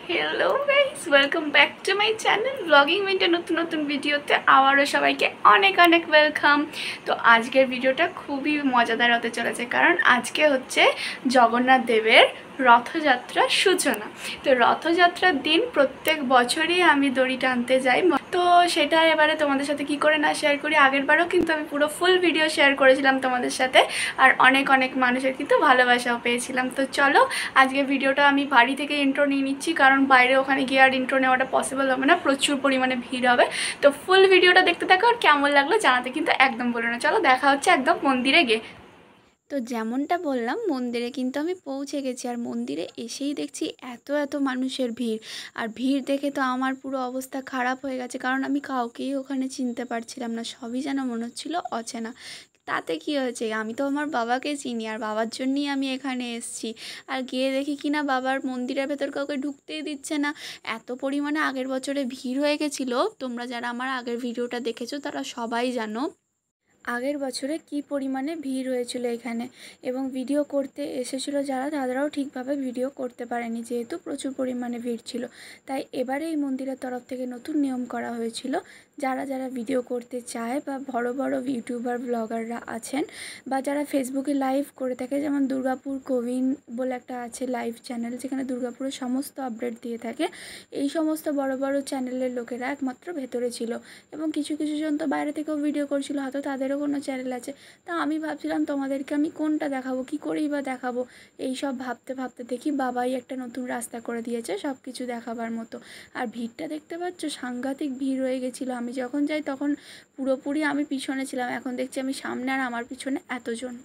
Hello guys, welcome back to my channel blogging winter नतून नतून भिडियोते आबारो सबाइके अनेक अनेक वेलकाम। तो आजकेर भिडियोटा खूबই मजादार होते चलेছে कारण आजके होच्छे जगन्नाथ देवेर रथयात्रार सूचना। तो रथयात्रार दिन प्रत्येक बछरই আমি দড়ি টানতে যাই। তো সেটা এবারে তোমাদের সাথে কি করে না শেয়ার করি, আগেরবারও কিন্তু আমি পুরো ফুল ভিডিও শেয়ার করেছিলাম তোমাদের সাথে, আর অনেক অনেক মানুষের কিন্তু ভালোবাসাও পেয়েছিলাম। তো চলো আজকে ভিডিওটা আমি বাড়ি থেকে ইন্ট্রো নিয়ে নিচ্ছি, কারণ বাইরে ওখানে গিয়ে আর ইন্ট্রো নেওয়াটা পসিবল হবে না, প্রচুর পরিমাণে ভিড় হবে। তো ফুল ভিডিওটা দেখতে থাকো, আর কেমন লাগলো জানাতে কিন্তু একদম বলো না। চলো দেখা হচ্ছে একদম মন্দিরে গিয়ে। তো যেমনটা বললাম মন্দিরে কিন্তু আমি পৌঁছে গেছি, আর মন্দিরে এসেই দেখছি এত এত মানুষের ভিড়। আর ভিড় দেখে তো আমার পুরো অবস্থা খারাপ হয়ে গেছে, কারণ আমি কাউকেই ওখানে চিনতে পারছিলাম না, সবই যেন মনে হচ্ছিল অচেনা। তাতে কি হয়েছে, আমি তো আমার বাবাকে চিনি, আর বাবার জন্যই আমি এখানে এসেছি। আর গিয়ে দেখি কিনা বাবার মন্দিরের ভেতর কাউকে ঢুকতেই দিচ্ছে না, এত পরিমাণে আগের বছরে ভিড় হয়ে গেছিলো। তোমরা যারা আমার আগের ভিডিওটা দেখেছো তারা সবাই জানো আগের বছরে কি পরিমাণে ভিড় হয়েছিল এখানে, এবং ভিডিও করতে এসেছিল যারা তারাও ঠিকভাবে ভিডিও করতে পারেনি, যেহেতু প্রচুর পরিমাণে ভিড় ছিল। তাই এবারে এই মন্দিরের তরফ থেকে নতুন নিয়ম করা হয়েছিল, যারা যারা ভিডিও করতে চায় বা বড় বড় ইউটিউবার ব্লগাররা আছেন, বা যারা ফেসবুকে লাইভ করে থাকে, যেমন দুর্গাপুর কোভিন বলে একটা আছে লাইভ চ্যানেল, যেখানে দুর্গাপুরের সমস্ত আপডেট দিয়ে থাকে, এই সমস্ত বড় বড় চ্যানেলের লোকেরা একমাত্র ভেতরে ছিল, এবং কিছু কিছু জন তো বাইরে থেকেও ভিডিও করছিল, হয়তো তাদেরও কোনো চ্যানেল আছে। তা আমি ভাবছিলাম তোমাদেরকে আমি কোনটা দেখাবো, কী করেই বা দেখাবো, এই সব ভাবতে ভাবতে দেখি বাবাই একটা নতুন রাস্তা করে দিয়েছে সব কিছু দেখাবার মতো। আর ভিড়টা দেখতে পাচ্ছ, সাংঘাতিক ভিড় হয়ে গেছিলো। আমি যখন যাই তখন পুরোপুরি আমি পিছনে ছিলাম, এখন দেখছি আমি সামনে, আর আমার পিছনে এতজন।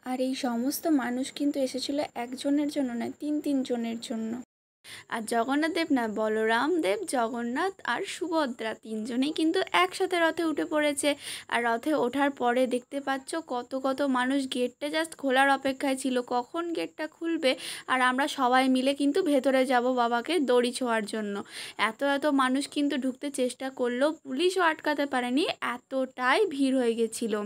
আর এই সমস্ত মানুষ কিন্তু এসেছিল একজনের জন্য নয়, তিন জনের জন্য। আর জগন্নাথ দেব না, বলরাম দেব, জগন্নাথ আর সুভদ্রা তিনজনেই কিন্তু একসাথে রথে উঠে পড়েছে। আর রথে ওঠার পরে দেখতে পাচ্ছ কত কত মানুষ গেটটা জাস্ট খোলার অপেক্ষায় ছিল, কখন গেটটা খুলবে আর আমরা সবাই মিলে কিন্তু ভেতরে যাব বাবাকে দড়ি ছোঁয়ার জন্য। এত এত মানুষ কিন্তু ঢুকতে চেষ্টা করলেও পুলিশও আটকাতে পারেনি, এতটাই ভিড় হয়ে গেছিলো।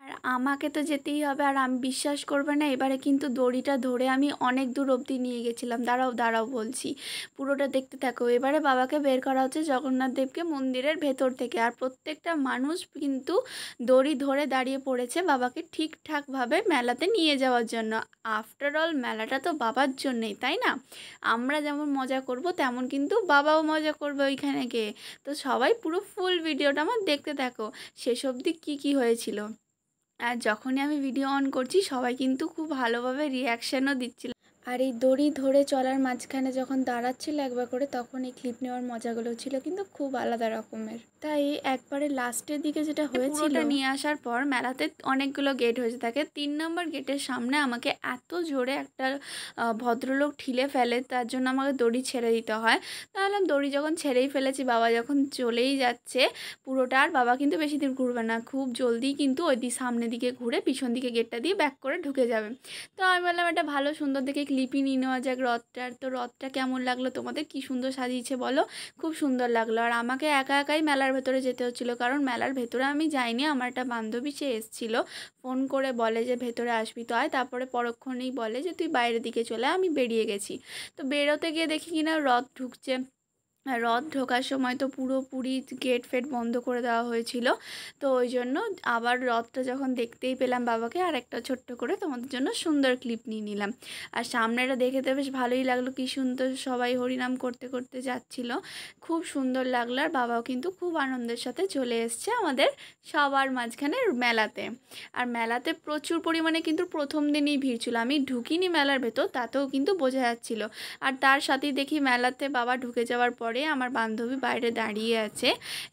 আর আমাকে তো যেতেই হবে, আর আমি বিশ্বাস করবে না, এবারে কিন্তু দড়িটা ধরে আমি অনেক দূর অবধি নিয়ে গেছিলাম। দাঁড়াও দাঁড়াও বলছি, পুরোটা দেখতে থাকো। এবারে বাবাকে বের করা হচ্ছে জগন্নাথ দেবকে মন্দিরের ভেতর থেকে, আর প্রত্যেকটা মানুষ কিন্তু দড়ি ধরে দাঁড়িয়ে পড়েছে বাবাকে ঠিকঠাকভাবে মেলাতে নিয়ে যাওয়ার জন্য। আফটার অল মেলাটা তো বাবার জন্যেই, তাই না? আমরা যেমন মজা করব তেমন কিন্তু বাবাও মজা করবে ওইখানে গিয়ে। তো সবাই পুরো ফুল ভিডিওটা আমার দেখতে থাকো, শেষ অবধি কী হয়েছিল। আর যখনই আমি ভিডিও অন করছি সবাই কিন্তু খুব ভালোভাবে রিয়াকশানও দিচ্ছিল। আর এই দড়ি ধরে চলার মাঝখানে যখন দাঁড়াচ্ছিল একবার করে, তখন এই ক্লিপ নেওয়ার মজাগুলো ছিল কিন্তু খুব আলাদা রকমের। তাই একবারে লাস্টের দিকে যেটা হয়েছিল, নিয়ে আসার পর মেলাতে অনেকগুলো গেট হয়েছে থাকে, 3 নম্বর গেটের সামনে আমাকে এত জোরে একটা ভদ্রলোক ঠিলে ফেলে, তার জন্য আমাকে দড়ি ছেড়ে দিতে হয়। তাহলে দড়ি যখন ছেড়েই ফেলেছি, বাবা যখন চলেই যাচ্ছে পুরোটা, আর বাবা কিন্তু বেশি দূর ঘুরবে না, খুব জলদি কিন্তু ওই সামনের দিকে ঘুরে পিছন দিকে গেটটা দিয়ে ব্যাক করে ঢুকে যাবে। তো আমি বললাম একটা ভালো সুন্দর দেখে ক্লিপই নিয়ে নেওয়া যাক রথটার। তো রথটা কেমন লাগলো তোমাদের, কি সুন্দর সাজিয়েছে বলো? খুব সুন্দর লাগলো। আর আমাকে একা একাই মেলার ভেতরে যেতে হচ্ছিলো, কারণ মেলার ভেতরে আমি যাইনি, আমার একটা বান্ধবী সে এসেছিলো, ফোন করে বলে যে ভেতরে আসবি তো আয়, তারপরে পরক্ষণেই বলে যে তুই বাইরের দিকে চলে, আমি বেরিয়ে গেছি। তো বেরোতে গিয়ে দেখি কিনা রথ ঢুকছে। রথ ঢোকার সময় তো পুরোপুরি গেট ফেট বন্ধ করে দেওয়া হয়েছিল। তো ওই জন্য আবার রথটা যখন দেখতেই পেলাম বাবাকে, আর একটা ছোট্ট করে তোমাদের জন্য সুন্দর ক্লিপ নিয়ে নিলাম। আর সামনেটা দেখে তো বেশ ভালোই লাগলো, কি সুন্দর সবাই হরিনাম করতে করতে যাচ্ছিল, খুব সুন্দর লাগলো। আর বাবাও কিন্তু খুব আনন্দের সাথে চলে এসছে আমাদের সবার মাঝখানে মেলাতে। আর মেলাতে প্রচুর পরিমাণে কিন্তু প্রথম দিনই ভিড় ছিল, আমি ঢুকিনি মেলার ভেতর, তাতেও কিন্তু বোঝা যাচ্ছিল। আর তার সাথেই দেখি মেলাতে বাবা ঢুকে যাওয়ার পরে আমার বান্ধবী বাইরে দাঁড়িয়ে আছে।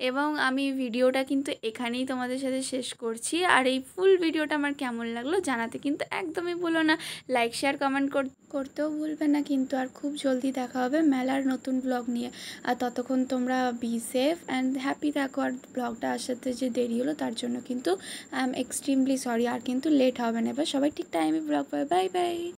এবং আমি ভিডিওটা কিন্তু এখানেই তোমাদের সাথে শেষ করছি। আর এই ফুল ভিডিওটা আমার কেমন লাগলো জানাতে কিন্তু একদমই ভুলো না, লাইক শেয়ার কমেন্ট করতেও ভুলবে না কিন্তু। আর খুব জলদি দেখা হবে মেলার নতুন ব্লগ নিয়ে। আর ততক্ষণ তোমরা বি সেফ অ্যান্ড হ্যাপি থাকো। আর ব্লগটা আসাতে যে দেরি হলো তার জন্য কিন্তু আই এম এক্সট্রিমলি সরি, আর কিন্তু লেট হবে না, এবার সবাই ঠিক টাইমে ব্লগ পাবে। Bye bye.